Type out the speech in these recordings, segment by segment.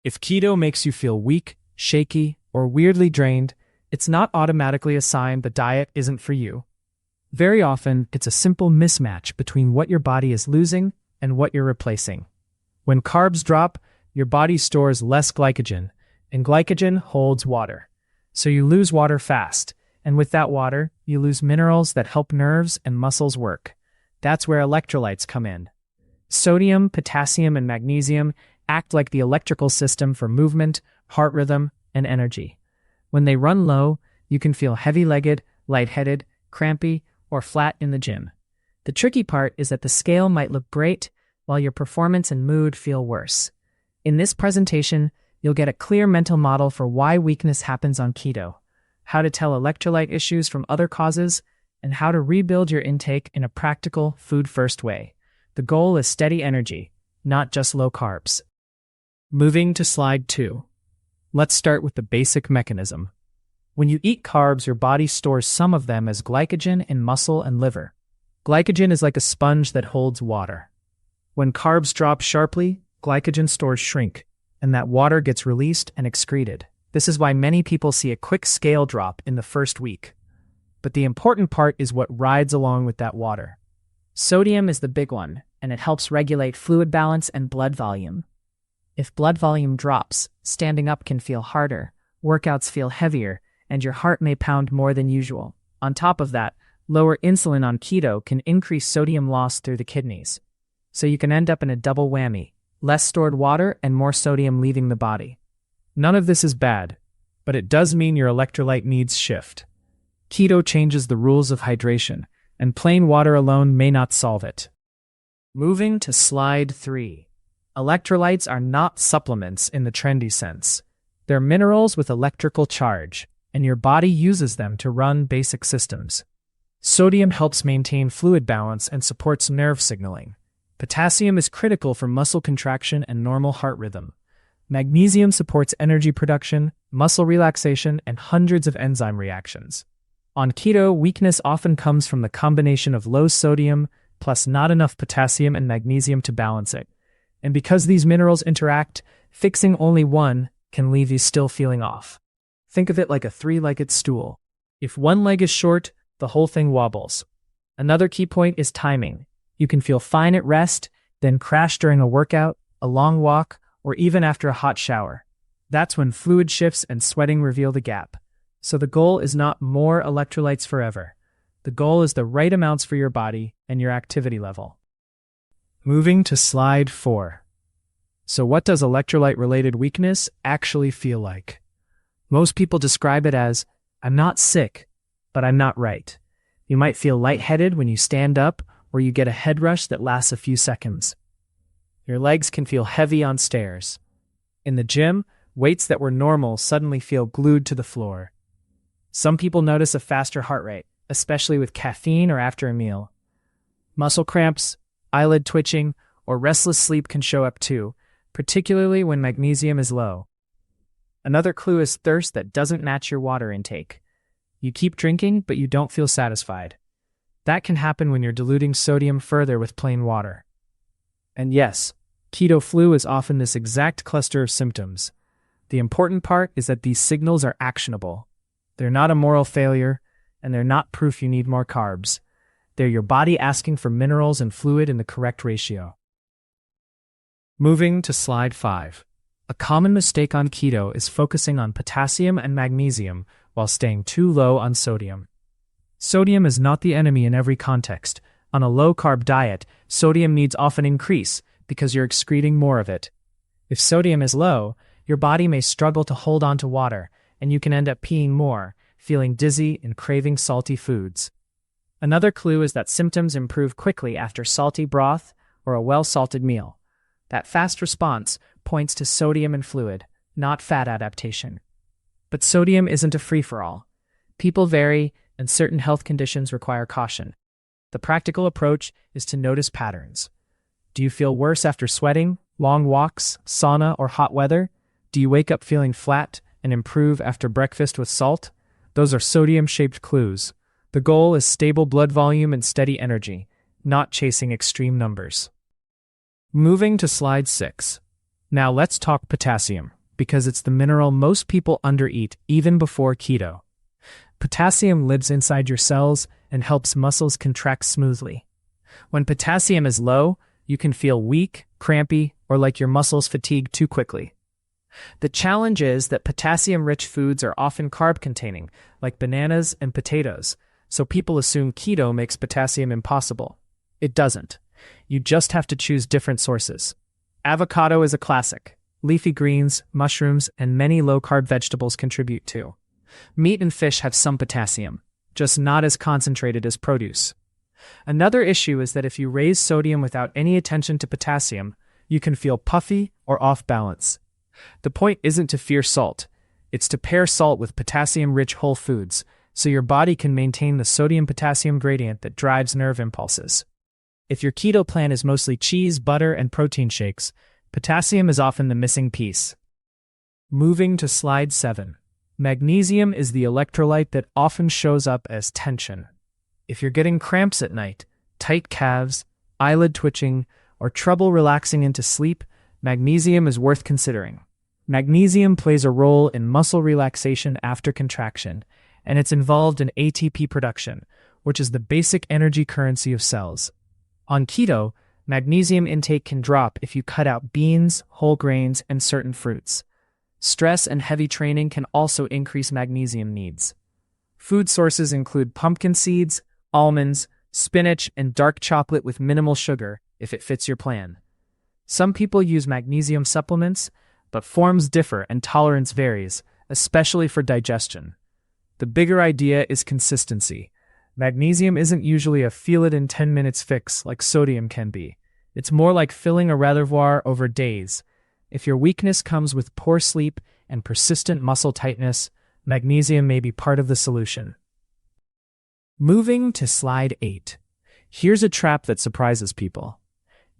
If keto makes you feel weak, shaky, or weirdly drained, it's not automatically a sign the diet isn't for you. Very often, it's a simple mismatch between what your body is losing and what you're replacing. When carbs drop, your body stores less glycogen, and glycogen holds water. So you lose water fast, and with that water, you lose minerals that help nerves and muscles work. That's where electrolytes come in. Sodium, potassium, and magnesium act like the electrical system for movement, heart rhythm, and energy. When they run low, you can feel heavy-legged, lightheaded, crampy, or flat in the gym. The tricky part is that the scale might look great, while your performance and mood feel worse. In this presentation, you'll get a clear mental model for why weakness happens on keto, how to tell electrolyte issues from other causes, and how to rebuild your intake in a practical, food-first way. The goal is steady energy, not just low carbs. Moving to slide 2. Let's start with the basic mechanism. When you eat carbs, your body stores some of them as glycogen in muscle and liver. Glycogen is like a sponge that holds water. When carbs drop sharply, glycogen stores shrink, and that water gets released and excreted. This is why many people see a quick scale drop in the first week. But the important part is what rides along with that water. Sodium is the big one, and it helps regulate fluid balance and blood volume. If blood volume drops, standing up can feel harder, workouts feel heavier, and your heart may pound more than usual. On top of that, lower insulin on keto can increase sodium loss through the kidneys. So you can end up in a double whammy, less stored water and more sodium leaving the body. None of this is bad, but it does mean your electrolyte needs shift. Keto changes the rules of hydration, and plain water alone may not solve it. Moving to slide 3. Electrolytes are not supplements in the trendy sense. They're minerals with electrical charge, and your body uses them to run basic systems. Sodium helps maintain fluid balance and supports nerve signaling. Potassium is critical for muscle contraction and normal heart rhythm. Magnesium supports energy production, muscle relaxation, and hundreds of enzyme reactions. On keto, weakness often comes from the combination of low sodium plus not enough potassium and magnesium to balance it. And because these minerals interact, fixing only one can leave you still feeling off. Think of it like a three-legged stool. If one leg is short, the whole thing wobbles. Another key point is timing. You can feel fine at rest, then crash during a workout, a long walk, or even after a hot shower. That's when fluid shifts and sweating reveal the gap. So the goal is not more electrolytes forever. The goal is the right amounts for your body and your activity level. Moving to slide 4. So what does electrolyte-related weakness actually feel like? Most people describe it as, I'm not sick, but I'm not right. You might feel lightheaded when you stand up, or you get a head rush that lasts a few seconds. Your legs can feel heavy on stairs. In the gym, weights that were normal suddenly feel glued to the floor. Some people notice a faster heart rate, especially with caffeine or after a meal. Muscle cramps, eyelid twitching, or restless sleep can show up too, particularly when magnesium is low. Another clue is thirst that doesn't match your water intake. You keep drinking, but you don't feel satisfied. That can happen when you're diluting sodium further with plain water. And yes, keto flu is often this exact cluster of symptoms. The important part is that these signals are actionable. They're not a moral failure, and they're not proof you need more carbs. They're your body asking for minerals and fluid in the correct ratio. Moving to slide 5. A common mistake on keto is focusing on potassium and magnesium while staying too low on sodium. Sodium is not the enemy in every context. On a low-carb diet, sodium needs often increase because you're excreting more of it. If sodium is low, your body may struggle to hold on to water, and you can end up peeing more, feeling dizzy and craving salty foods. Another clue is that symptoms improve quickly after salty broth or a well-salted meal. That fast response points to sodium and fluid, not fat adaptation. But sodium isn't a free-for-all. People vary, and certain health conditions require caution. The practical approach is to notice patterns. Do you feel worse after sweating, long walks, sauna, or hot weather? Do you wake up feeling flat and improve after breakfast with salt? Those are sodium-shaped clues. The goal is stable blood volume and steady energy, not chasing extreme numbers. Moving to slide 6. Now let's talk potassium, because it's the mineral most people undereat even before keto. Potassium lives inside your cells and helps muscles contract smoothly. When potassium is low, you can feel weak, crampy, or like your muscles fatigue too quickly. The challenge is that potassium-rich foods are often carb-containing, like bananas and potatoes, so people assume keto makes potassium impossible. It doesn't. You just have to choose different sources. Avocado is a classic. Leafy greens, mushrooms, and many low-carb vegetables contribute too. Meat and fish have some potassium, just not as concentrated as produce. Another issue is that if you raise sodium without any attention to potassium, you can feel puffy or off balance. The point isn't to fear salt, it's to pair salt with potassium-rich whole foods, so your body can maintain the sodium-potassium gradient that drives nerve impulses. If your keto plan is mostly cheese, butter, and protein shakes, potassium is often the missing piece. Moving to slide 7. Magnesium is the electrolyte that often shows up as tension. If you're getting cramps at night, tight calves, eyelid twitching, or trouble relaxing into sleep, magnesium is worth considering. Magnesium plays a role in muscle relaxation after contraction, and it's involved in ATP production, which is the basic energy currency of cells. On keto, magnesium intake can drop if you cut out beans, whole grains, and certain fruits. Stress and heavy training can also increase magnesium needs. Food sources include pumpkin seeds, almonds, spinach, and dark chocolate with minimal sugar, if it fits your plan. Some people use magnesium supplements, but forms differ and tolerance varies, especially for digestion. The bigger idea is consistency. Magnesium isn't usually a feel-it-in-10 minutes fix like sodium can be. It's more like filling a reservoir over days. If your weakness comes with poor sleep and persistent muscle tightness, magnesium may be part of the solution. Moving to slide 8. Here's a trap that surprises people.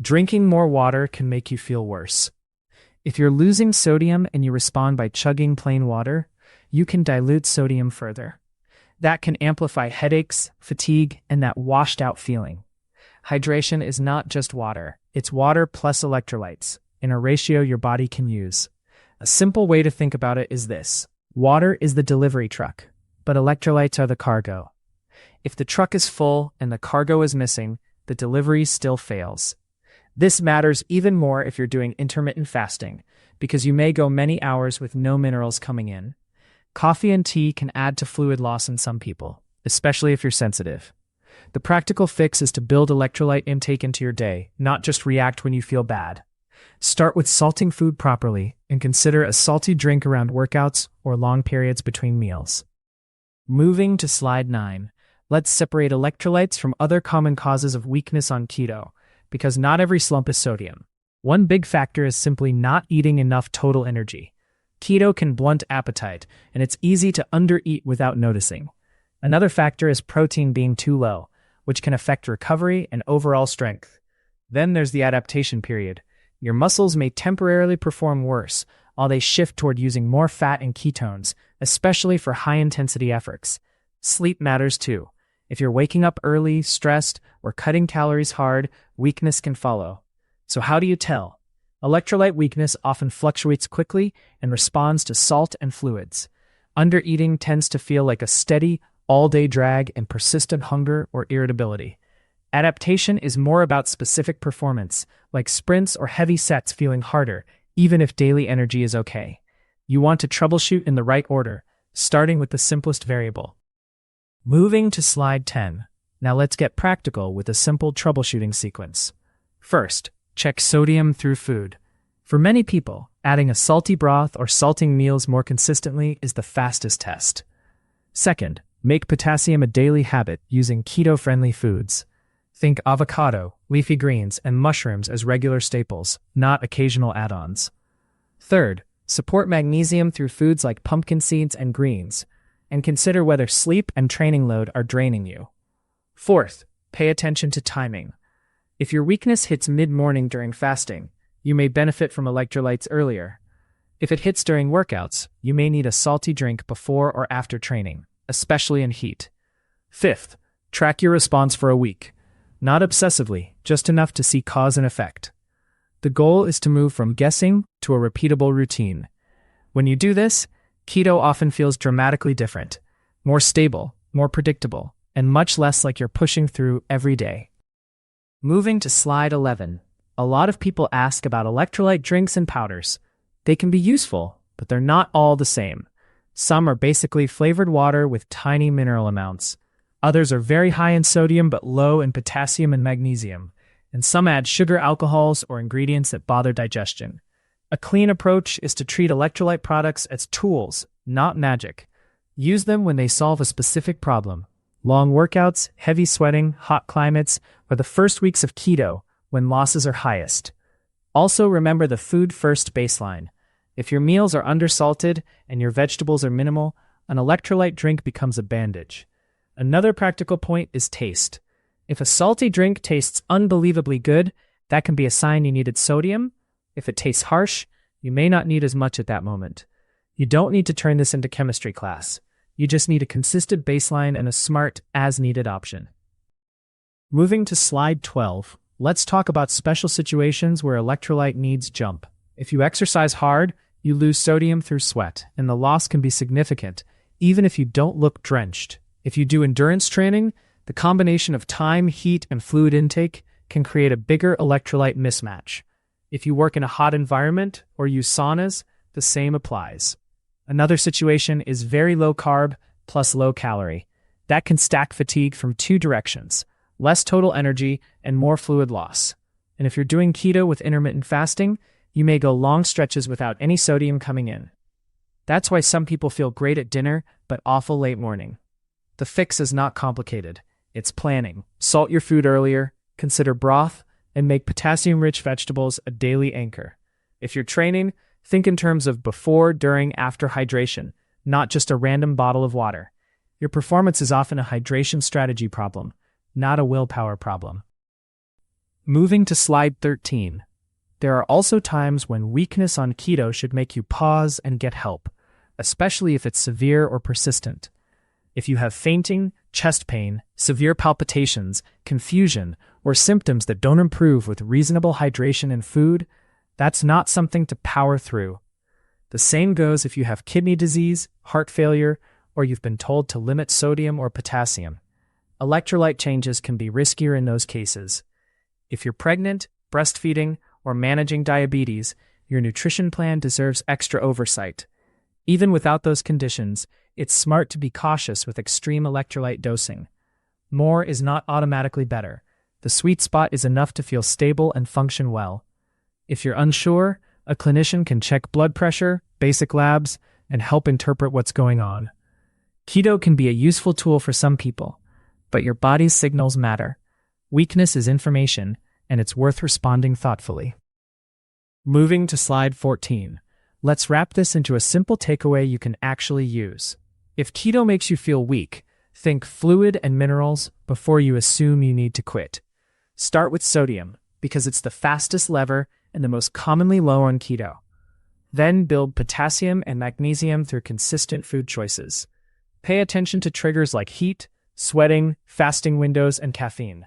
Drinking more water can make you feel worse. If you're losing sodium and you respond by chugging plain water, you can dilute sodium further. That can amplify headaches, fatigue, and that washed-out feeling. Hydration is not just water. It's water plus electrolytes, in a ratio your body can use. A simple way to think about it is this. Water is the delivery truck, but electrolytes are the cargo. If the truck is full and the cargo is missing, the delivery still fails. This matters even more if you're doing intermittent fasting, because you may go many hours with no minerals coming in. Coffee and tea can add to fluid loss in some people, especially if you're sensitive. The practical fix is to build electrolyte intake into your day, not just react when you feel bad. Start with salting food properly and consider a salty drink around workouts or long periods between meals. Moving to slide 9, let's separate electrolytes from other common causes of weakness on keto, because not every slump is sodium. One big factor is simply not eating enough total energy. Keto can blunt appetite, and it's easy to undereat without noticing. Another factor is protein being too low, which can affect recovery and overall strength. Then there's the adaptation period. Your muscles may temporarily perform worse, while they shift toward using more fat and ketones, especially for high-intensity efforts. Sleep matters too. If you're waking up early, stressed, or cutting calories hard, weakness can follow. So how do you tell? Electrolyte weakness often fluctuates quickly and responds to salt and fluids. Undereating tends to feel like a steady, all-day drag and persistent hunger or irritability. Adaptation is more about specific performance, like sprints or heavy sets feeling harder, even if daily energy is okay. You want to troubleshoot in the right order, starting with the simplest variable. Moving to slide 10. Now let's get practical with a simple troubleshooting sequence. First, check sodium through food. For many people, adding a salty broth or salting meals more consistently is the fastest test. Second, make potassium a daily habit using keto-friendly foods. Think avocado, leafy greens, and mushrooms as regular staples, not occasional add-ons. Third, support magnesium through foods like pumpkin seeds and greens, and consider whether sleep and training load are draining you. Fourth, pay attention to timing. If your weakness hits mid-morning during fasting, you may benefit from electrolytes earlier. If it hits during workouts, you may need a salty drink before or after training, especially in heat. Fifth, track your response for a week. Not obsessively, just enough to see cause and effect. The goal is to move from guessing to a repeatable routine. When you do this, keto often feels dramatically different, more stable, more predictable, and much less like you're pushing through every day. Moving to slide 11. A lot of people ask about electrolyte drinks and powders. They can be useful, but they're not all the same. Some are basically flavored water with tiny mineral amounts. Others are very high in sodium but low in potassium and magnesium. And some add sugar alcohols or ingredients that bother digestion. A clean approach is to treat electrolyte products as tools, not magic. Use them when they solve a specific problem. Long workouts, heavy sweating, hot climates, or the first weeks of keto, when losses are highest. Also remember the food first baseline. If your meals are undersalted and your vegetables are minimal, an electrolyte drink becomes a bandage. Another practical point is taste. If a salty drink tastes unbelievably good, that can be a sign you needed sodium. If it tastes harsh, you may not need as much at that moment. You don't need to turn this into chemistry class. You just need a consistent baseline and a smart, as-needed option. Moving to slide 12, let's talk about special situations where electrolyte needs jump. If you exercise hard, you lose sodium through sweat, and the loss can be significant, even if you don't look drenched. If you do endurance training, the combination of time, heat, and fluid intake can create a bigger electrolyte mismatch. If you work in a hot environment or use saunas, the same applies. Another situation is very low carb plus low calorie. That can stack fatigue from two directions: less total energy and more fluid loss. And if you're doing keto with intermittent fasting, you may go long stretches without any sodium coming in. That's why some people feel great at dinner, but awful late morning. The fix is not complicated. It's planning. Salt your food earlier, consider broth, and make potassium-rich vegetables a daily anchor. If you're training, think in terms of before, during, after hydration, not just a random bottle of water. Your performance is often a hydration strategy problem, not a willpower problem. Moving to slide 13. There are also times when weakness on keto should make you pause and get help, especially if it's severe or persistent. If you have fainting, chest pain, severe palpitations, confusion, or symptoms that don't improve with reasonable hydration and food, that's not something to power through. The same goes if you have kidney disease, heart failure, or you've been told to limit sodium or potassium. Electrolyte changes can be riskier in those cases. If you're pregnant, breastfeeding, or managing diabetes, your nutrition plan deserves extra oversight. Even without those conditions, it's smart to be cautious with extreme electrolyte dosing. More is not automatically better. The sweet spot is enough to feel stable and function well. If you're unsure, a clinician can check blood pressure, basic labs, and help interpret what's going on. Keto can be a useful tool for some people, but your body's signals matter. Weakness is information, and it's worth responding thoughtfully. Moving to slide 14. Let's wrap this into a simple takeaway you can actually use. If keto makes you feel weak, think fluid and minerals before you assume you need to quit. Start with sodium, because it's the fastest lever and the most commonly low on keto. Then build potassium and magnesium through consistent food choices. Pay attention to triggers like heat, sweating, fasting windows, and caffeine.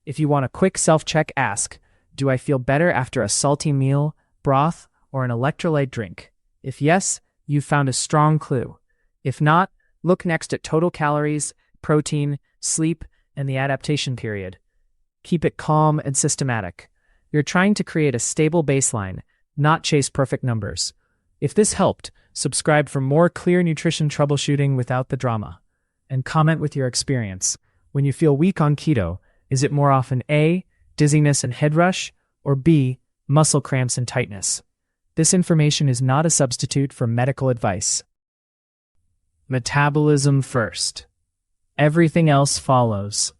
If you want a quick self-check, ask, do I feel better after a salty meal, broth, or an electrolyte drink? If yes, you've found a strong clue. If not, look next at total calories, protein, sleep, and the adaptation period. Keep it calm and systematic. You're trying to create a stable baseline, not chase perfect numbers. If this helped, subscribe for more clear nutrition troubleshooting without the drama. And comment with your experience. When you feel weak on keto, is it more often A, dizziness and head rush, or B, muscle cramps and tightness? This information is not a substitute for medical advice. Metabolism first. Everything else follows.